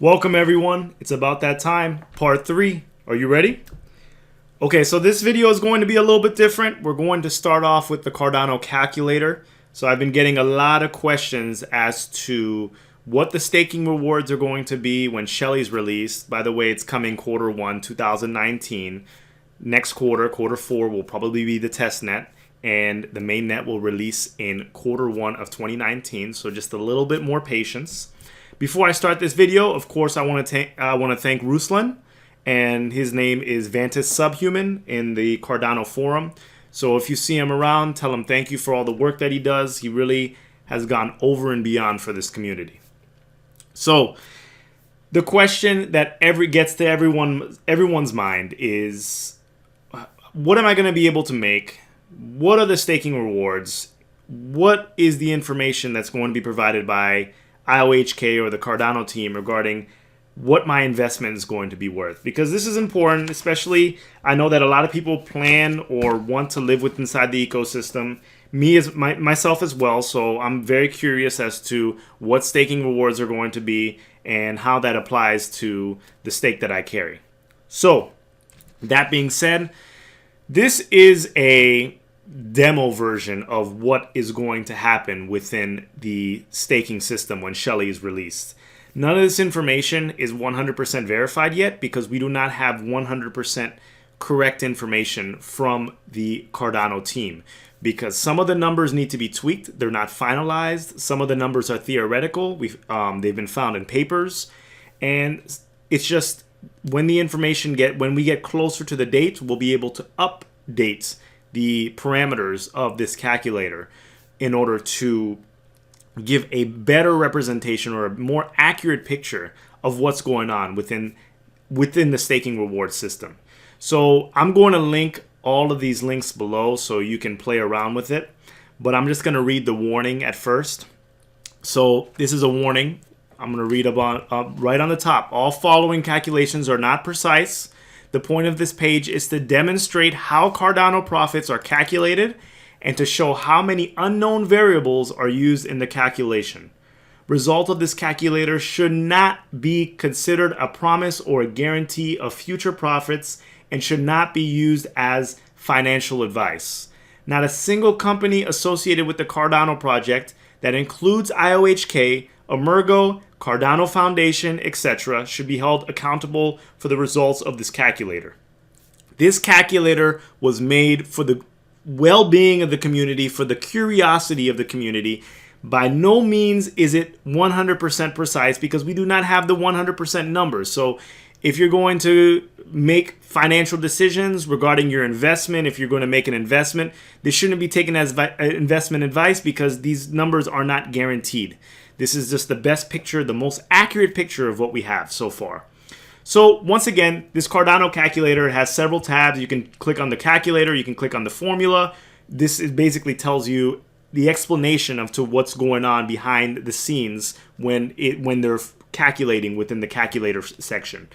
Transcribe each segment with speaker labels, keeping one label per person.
Speaker 1: Welcome everyone. It's about that time, part 3. Are you ready? Okay, so this video is going to be a little bit different. We're going to start off with the Cardano calculator. So I've been getting a lot of questions as to what the staking rewards are going to be when Shelley's released. By the way, it's coming Q1 2019. Next quarter, Q4, will probably be the test net, and the main net will release in Q1 of 2019. So just a little bit more patience. Before I start this video, of course, I want to thank Ruslan, and his name is vantuz-subhuman in the Cardano forum. So if you see him around, tell him thank you for all the work that he does. He really has gone over and beyond for this community. So the question that gets to everyone's mind is, what am I going to be able to make? What are the staking rewards? What is the information that's going to be provided by IOHK or the Cardano team regarding what my investment is going to be worth? Because this is important, especially I know that a lot of people plan or want to live inside the ecosystem, myself as well. So I'm very curious as to what staking rewards are going to be and how that applies to the stake that I carry. So that being said, this is a demo version of what is going to happen within the staking system when Shelley is released. None of this information is 100% verified yet because we do not have 100% correct information from the Cardano team, because some of the numbers need to be tweaked. They're not finalized. Some of the numbers are theoretical. They've been found in papers, and it's just when we get closer to the date, we'll be able to update the parameters of this calculator in order to give a better representation or a more accurate picture of what's going on within the staking reward system. So I'm going to link all of these links below so you can play around with it, but I'm just going to read the warning at first. So this is a warning. I'm going to read about right on the top. All following calculations are not precise. The point of this page is to demonstrate how Cardano profits are calculated and to show how many unknown variables are used in the calculation. Result of this calculator should not be considered a promise or a guarantee of future profits and should not be used as financial advice. Not a single company associated with the Cardano project, that includes IOHK, Emergo, Cardano Foundation, etc., should be held accountable for the results of this calculator. This calculator was made for the well-being of the community, for the curiosity of the community. By no means is it 100% precise because we do not have the 100% numbers. So if you're going to make financial decisions regarding your investment, if you're going to make an investment, this shouldn't be taken as investment advice because these numbers are not guaranteed. This is just the best picture, the most accurate picture of what we have so far. So once again, this Cardano calculator has several tabs. You can click on the calculator, you can click on the formula. This basically tells you the explanation of to what's going on behind the scenes when they're calculating within the calculator section.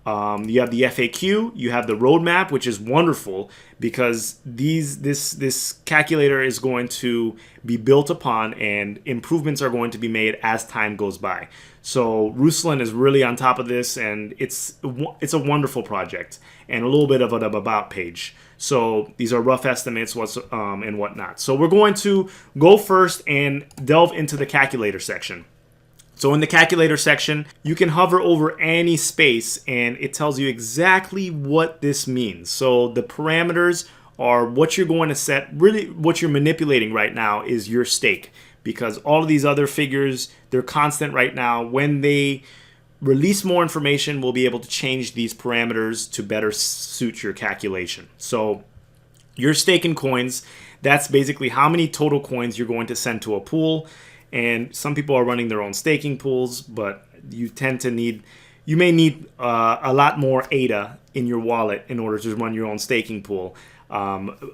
Speaker 1: You have the FAQ, you have the roadmap, which is wonderful because this calculator is going to be built upon and improvements are going to be made as time goes by. So Ruslan is really on top of this, and it's a wonderful project and a little bit of an about page. So these are rough estimates and whatnot. So we're going to go first and delve into the calculator section. So in the calculator section, you can hover over any space and it tells you exactly what this means. So the parameters are what you're going to set. Really what you're manipulating right now is your stake, because all of these other figures, they're constant right now. When they release more information, we'll be able to change these parameters to better suit your calculation. So your stake in coins, that's basically how many total coins you're going to send to a pool. And some people are running their own staking pools, but you may need a lot more ADA in your wallet in order to run your own staking pool.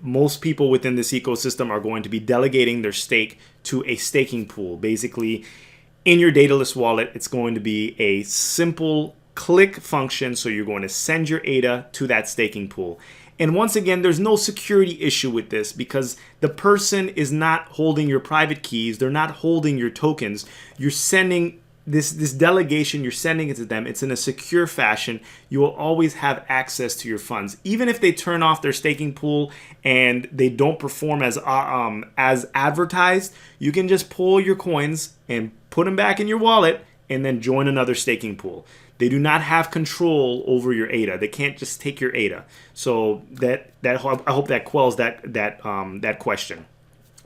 Speaker 1: Most people within this ecosystem are going to be delegating their stake to a staking pool. Basically, in your dataless wallet, it's going to be a simple click function. So you're going to send your ADA to that staking pool. And once again, there's no security issue with this because the person is not holding your private keys. They're not holding your tokens. You're sending this delegation, you're sending it to them. It's in a secure fashion. You will always have access to your funds, even if they turn off their staking pool and they don't perform as advertised. You can just pull your coins and put them back in your wallet, and then join another staking pool. They do not have control over your ADA. They can't just take your ADA. So I hope that quells that question.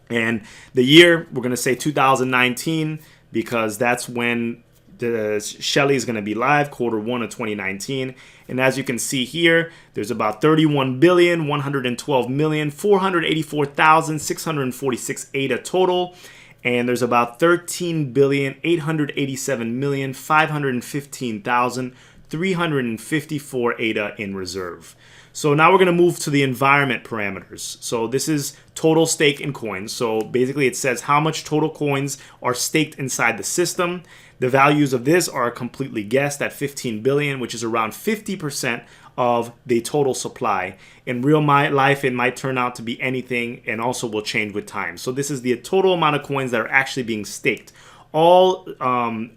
Speaker 1: And the year, we're going to say 2019, because that's when the Shelley is going to be live, Q1 of 2019. And as you can see here, there's about 31,112,484,646 ADA total. And there's about 13,887,515,354 ADA in reserve. So now we're going to move to the environment parameters. So this is total stake in coins. So basically it says how much total coins are staked inside the system. The values of this are completely guessed at 15 billion, which is around 50% of the total supply. In real life, it might turn out to be anything, and also will change with time. So this is the total amount of coins that are actually being staked. All the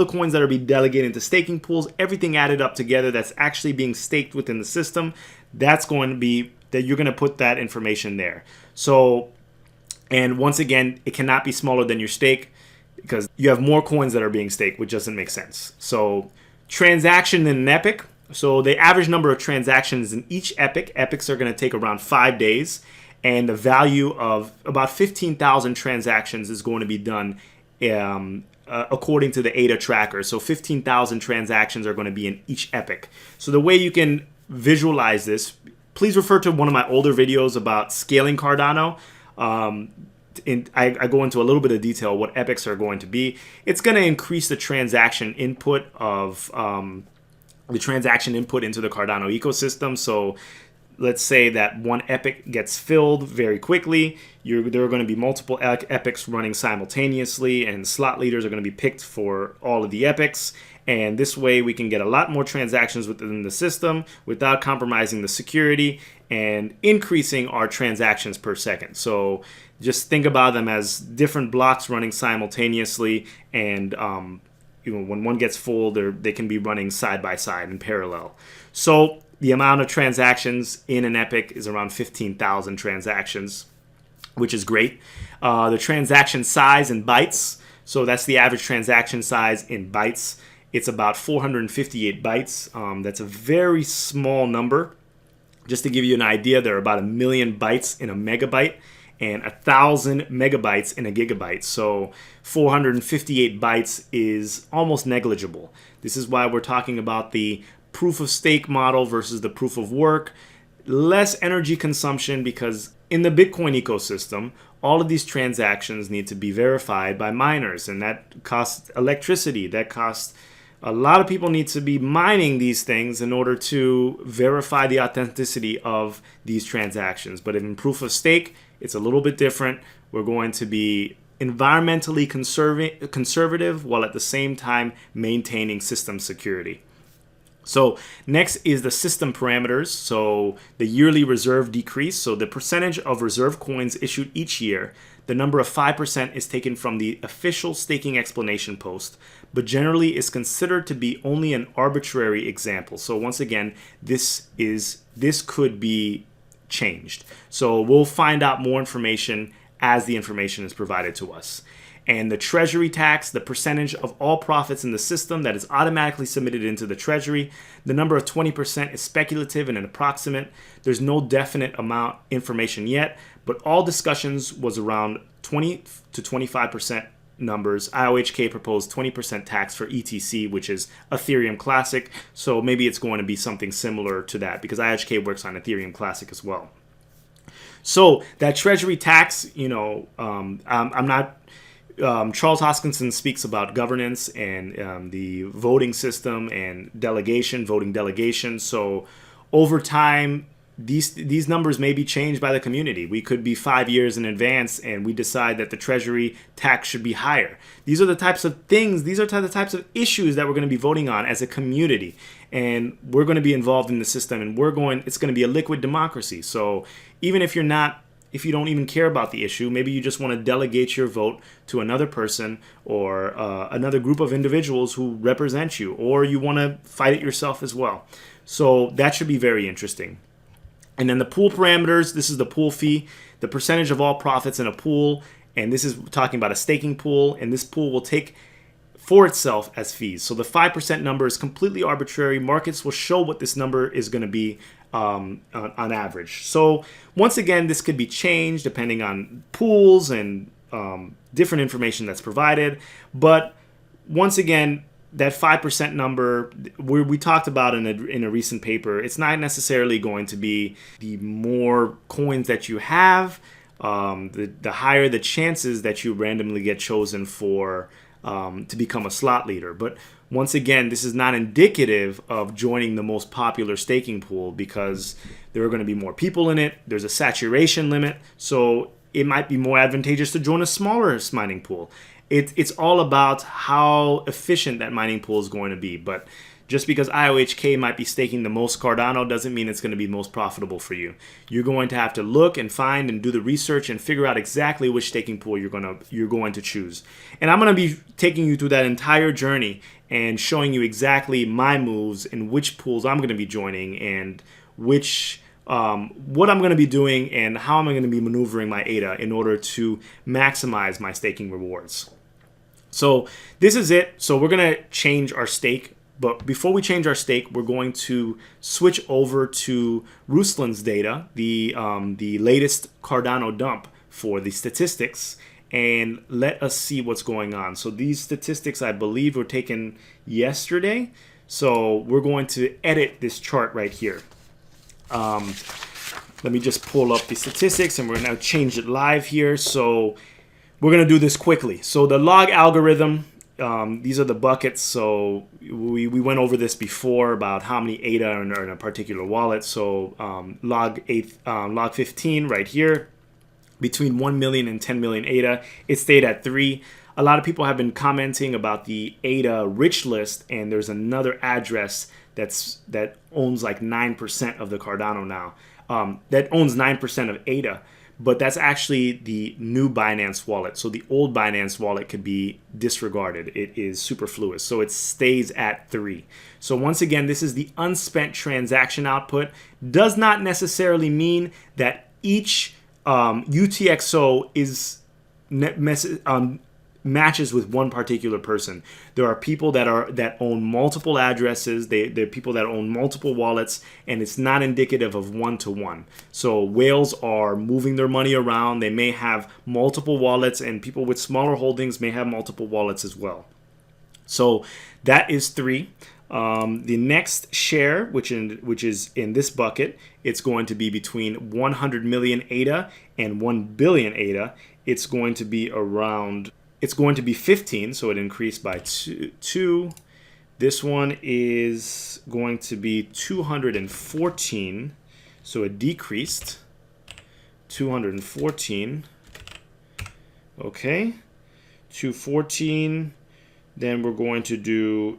Speaker 1: coins that are being delegated into staking pools, everything added up together that's actually being staked within the system, that's going to be that you're going to put that information there. So, and once again, it cannot be smaller than your stake, because you have more coins that are being staked, which doesn't make sense. So, transaction in an epoch. So the average number of transactions in each epoch, epochs are going to take around 5 days, and the value of about 15,000 transactions is going to be done according to the ADA tracker. So 15,000 transactions are going to be in each epoch. So the way you can visualize this, please refer to one of my older videos about scaling Cardano. I go into a little bit of detail what epochs are going to be. It's going to increase the transaction input of into the Cardano ecosystem. So let's say that one epoch gets filled very quickly. There are going to be multiple epochs running simultaneously, and slot leaders are going to be picked for all of the epochs. And this way we can get a lot more transactions within the system without compromising the security and increasing our transactions per second. So just think about them as different blocks running simultaneously, and when one gets full, they can be running side by side in parallel. So the amount of transactions in an epoch is around 15,000 transactions, which is great. The transaction size in bytes, so that's the average transaction size in bytes. It's about 458 bytes. That's a very small number. Just to give you an idea, there are about 1 million bytes in a megabyte, and 1,000 megabytes in a gigabyte. So 458 bytes is almost negligible. This is why we're talking about the proof of stake model versus the proof of work. Less energy consumption, because in the Bitcoin ecosystem, all of these transactions need to be verified by miners, and that costs electricity. That costs a lot of people need to be mining these things in order to verify the authenticity of these transactions. But in proof of stake, it's a little bit different. We're going to be environmentally conservative while at the same time maintaining system security. So next is the system parameters. So the yearly reserve decrease. So the percentage of reserve coins issued each year, the number of 5% is taken from the official staking explanation post, but generally is considered to be only an arbitrary example. So once again, this could be changed. So we'll find out more information as the information is provided to us. And the treasury tax, the percentage of all profits in the system that is automatically submitted into the treasury. The number of 20% is speculative and an approximate. There's no definite amount information yet, but all discussions was around 20 to 25% numbers. IOHK proposed 20% tax for ETC, which is Ethereum Classic. So maybe it's going to be something similar to that, because IOHK works on Ethereum Classic as well. So that treasury tax, I'm not... Charles Hoskinson speaks about governance and the voting system and voting delegation. So over time, these numbers may be changed by the community. We could be 5 years in advance and we decide that the treasury tax should be higher. These are the types of things, these are the types of issues that we're going to be voting on as a community. And we're going to be involved in the system, and it's going to be a liquid democracy. So even if you're not if you don't even care about the issue. Maybe you just want to delegate your vote to another person or another group of individuals who represent you, or you want to fight it yourself as well. So that should be very interesting. And then the pool parameters, this is the pool fee, the percentage of all profits in a pool, and this is talking about a staking pool, and this pool will take for itself as fees. So the 5% number is completely arbitrary. Markets will show what this number is going to be on average. So once again, this could be changed depending on pools and different information that's provided. But once again, that 5% number we talked about in a recent paper, it's not necessarily going to be the more coins that you have, the higher the chances that you randomly get chosen for to become a slot leader. But once again, this is not indicative of joining the most popular staking pool, because there are going to be more people in it. There's a saturation limit, so it might be more advantageous to join a smaller mining pool. It's all about how efficient that mining pool is going to be. But just because IOHK might be staking the most Cardano doesn't mean it's going to be most profitable for you. You're going to have to look and find and do the research and figure out exactly which staking pool you're going to choose. And I'm going to be taking you through that entire journey and showing you exactly my moves and which pools I'm going to be joining and which what I'm going to be doing and how I'm going to be maneuvering my ADA in order to maximize my staking rewards. So this is it. So we're going to change our stake. But before we change our stake, we're going to switch over to Ruslan's data, the latest Cardano dump for the statistics, and let us see what's going on. So these statistics, I believe, were taken yesterday. So we're going to edit this chart right here. Let me just pull up the statistics, and we're going to change it live here. So we're going to do this quickly. So the log algorithm, these are the buckets. So we went over this before about how many ADA are in a particular wallet. So log 15 right here, between 1 million and 10 million ADA, it stayed at 3. A lot of people have been commenting about the ADA rich list, and there's another address that owns like 9% of the Cardano now. That owns 9% of ADA. But that's actually the new Binance wallet. So the old Binance wallet could be disregarded. It is superfluous. So it stays at 3. So once again, this is the unspent transaction output. Does not necessarily mean that each UTXO is matches with one particular person. There are people that own multiple addresses. There are people that own multiple wallets, and it's not indicative of one-to-one. So whales are moving their money around. They may have multiple wallets, and people with smaller holdings may have multiple wallets as well. So that is 3. The next share, which is in this bucket, it's going to be between 100 million ADA and 1 billion ADA. It's going to be 15, so it increased by 2. This one is going to be 214, so it decreased. 214. Okay. 214. Then we're going to do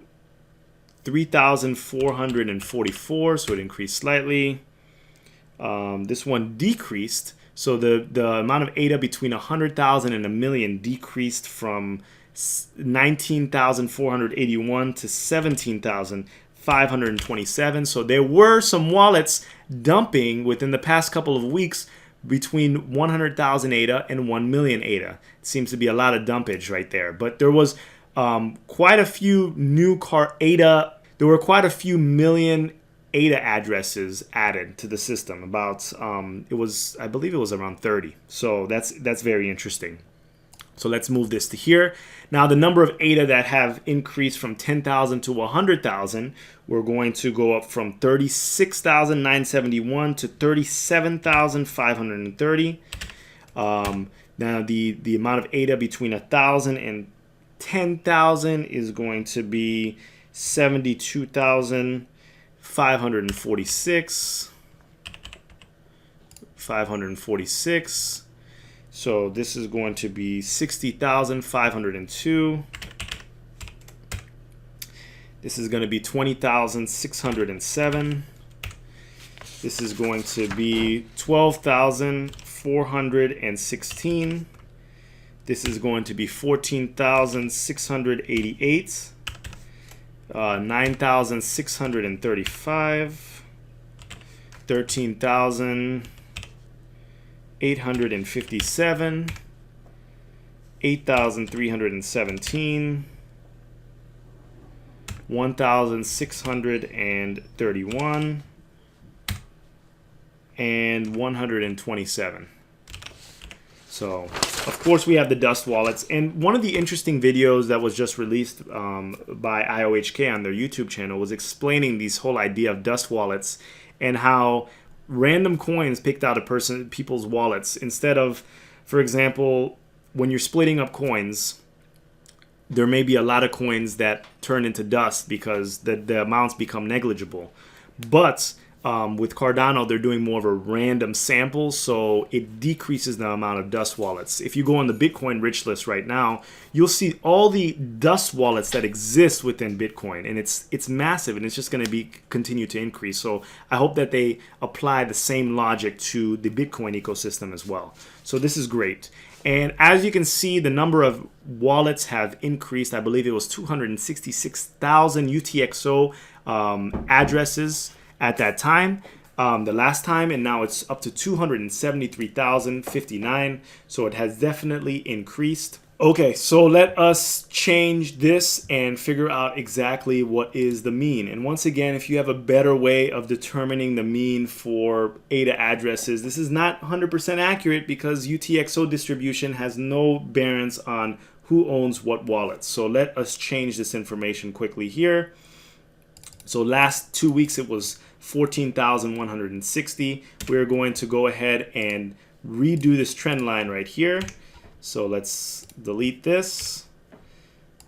Speaker 1: 3,444, so it increased slightly. This one decreased. So the amount of ADA between 100,000 and a million decreased from 19,481 to 17,527. So there were some wallets dumping within the past couple of weeks between 100,000 ADA and 1 million ADA. It seems to be a lot of dumpage right there. But there was quite a few new ADA. There were quite a few million ADA addresses added to the system. About I believe it was around 30. So that's very interesting. So let's move this to here. Now the number of ADA that have increased from 10,000 to 100,000, we're going to go up from 36,971 to 37,530. Now the amount of ADA between 1,000 and 10,000 is going to be 72,546. 546. So this is going to be 60,502. This is going to be 20,607. This is going to be 12,400. 416. This is going to be 14,688. 9,635. 13,857. 8,317. 1,631. And 127. So, of course, we have the dust wallets. And one of the interesting videos that was just released by IOHK on their YouTube channel was explaining this whole idea of dust wallets and how random coins picked out of people's wallets. Instead of, for example, when you're splitting up coins, there may be a lot of coins that turn into dust because the amounts become negligible. But with Cardano, they're doing more of a random sample, so it decreases the amount of dust wallets. If you go on the Bitcoin rich list right now, you'll see all the dust wallets that exist within Bitcoin, and it's massive, and it's just going to continue to increase. So I hope that they apply the same logic to the Bitcoin ecosystem as well. So this is great. And as you can see, the number of wallets have increased. I believe it was 266,000 UTXO addresses at that time, the last time, and now it's up to 273,059. So it has definitely increased. Okay, so let us change this and figure out exactly what is the mean. And once again, if you have a better way of determining the mean for ADA addresses, this is not 100% accurate because UTXO distribution has no bearance on who owns what wallets. So let us change this information quickly here. So last 2 weeks it was 14,160. We're going to go ahead and redo this trend line right here. So let's delete this.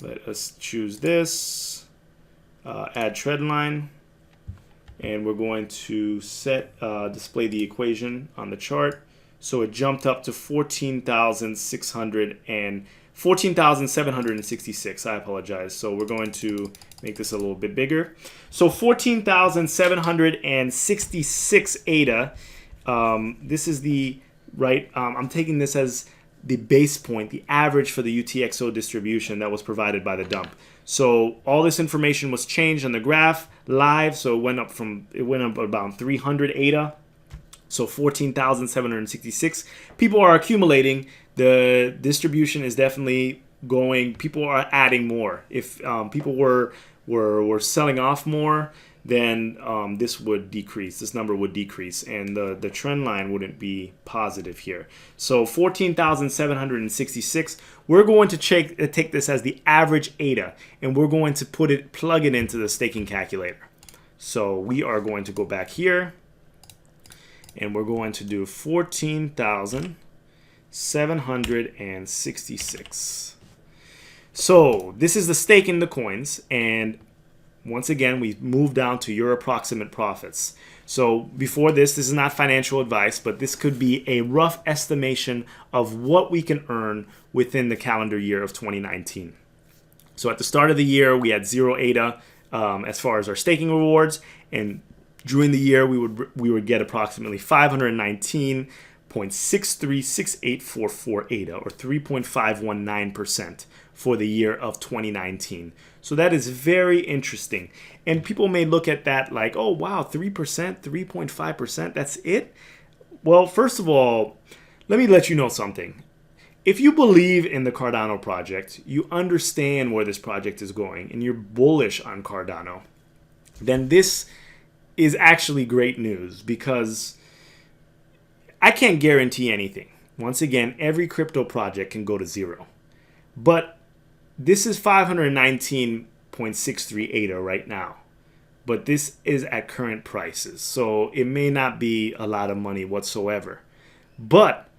Speaker 1: Let us choose this, add trend line, and we're going to display the equation on the chart. So it jumped up to 14,766. I apologize. So we're going to make this a little bit bigger. So 14,766 ADA. This is the right. I'm taking this as the base point, the average for the UTXO distribution that was provided by the dump. So all this information was changed on the graph live. So it went up about 300 ADA. So 14,766. People are accumulating. The distribution is definitely going. People are adding more. If people were selling off more, then this would decrease. This number would decrease, and the trend line wouldn't be positive here. So 14,766. We're going to take this as the average ADA, and we're going to plug it into the staking calculator. So we are going to go back here, and we're going to do 14,766. So this is the stake in the coins, and once again, we move down to your approximate profits. So before this is not financial advice, but this could be a rough estimation of what we can earn within the calendar year of 2019. So at the start of the year, we had 0 ADA as far as our staking rewards, and during the year, we would get approximately 519.636844 ADA, or 3.519% for the year of 2019. So that is very interesting. And people may look at that like, oh, wow, 3%, 3.5%, that's it? Well, first of all, let me let you know something. If you believe in the Cardano project, you understand where this project is going, and you're bullish on Cardano, then this is actually great news, because I can't guarantee anything. Once again, every crypto project can go to zero. But this is 519.63 ADA right now. But this is at current prices. So it may not be a lot of money whatsoever. But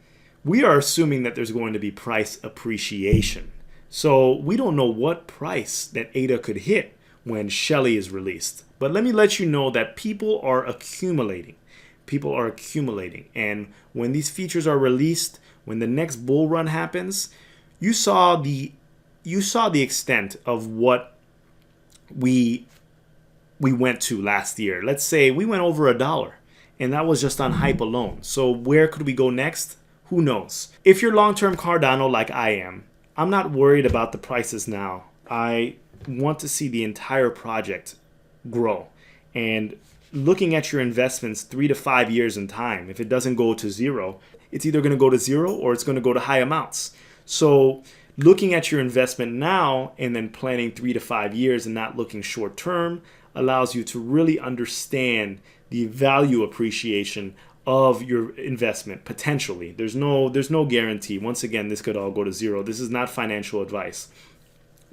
Speaker 1: we are assuming that there's going to be price appreciation. So we don't know what price that ADA could hit when Shelley is released. But let me let you know that people are accumulating. People are accumulating. And when these features are released, when the next bull run happens, you saw the extent of what we went to last year. Let's say we went over $1, and that was just on hype alone. So where could we go next? Who knows? If you're long-term Cardano like I am, I'm not worried about the prices now. I want to see the entire project grow. And looking at your investments 3 to 5 years in time, if it doesn't go to zero, it's either going to go to zero or it's going to go to high amounts. So looking at your investment now and then planning 3 to 5 years and not looking short term allows you to really understand the value appreciation of your investment potentially. There's no guarantee. Once again, this could all go to zero. This is not financial advice.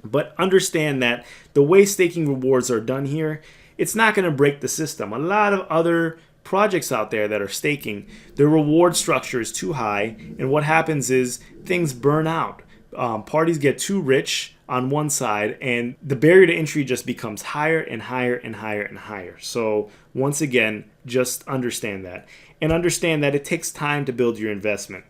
Speaker 1: But understand that the way staking rewards are done here, it's not going to break the system. A lot of other projects out there that are staking, their reward structure is too high, and what happens is things burn out. Parties get too rich on one side, and the barrier to entry just becomes higher and higher and higher and higher. So once again, just understand that. And understand that it takes time to build your investment.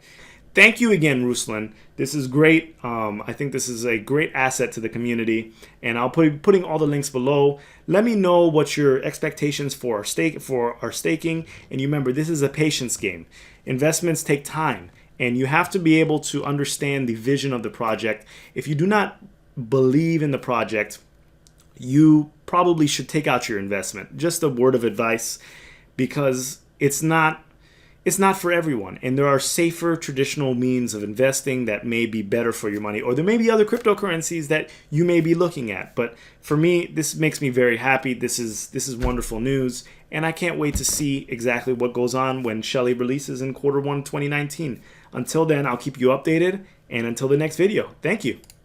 Speaker 1: Thank you again, Ruslan. This is great. I think this is a great asset to the community, and I'll be putting all the links below. Let me know what your expectations for our staking. And you remember, this is a patience game. Investments take time, and you have to be able to understand the vision of the project. If you do not believe in the project, you probably should take out your investment. Just a word of advice, because it's not for everyone, and there are safer traditional means of investing that may be better for your money, or there may be other cryptocurrencies that you may be looking at. But for me, this makes me very happy. This is wonderful news, and I can't wait to see exactly what goes on when Shelley releases in Q1 2019. Until then, I'll keep you updated, and until the next video, thank you.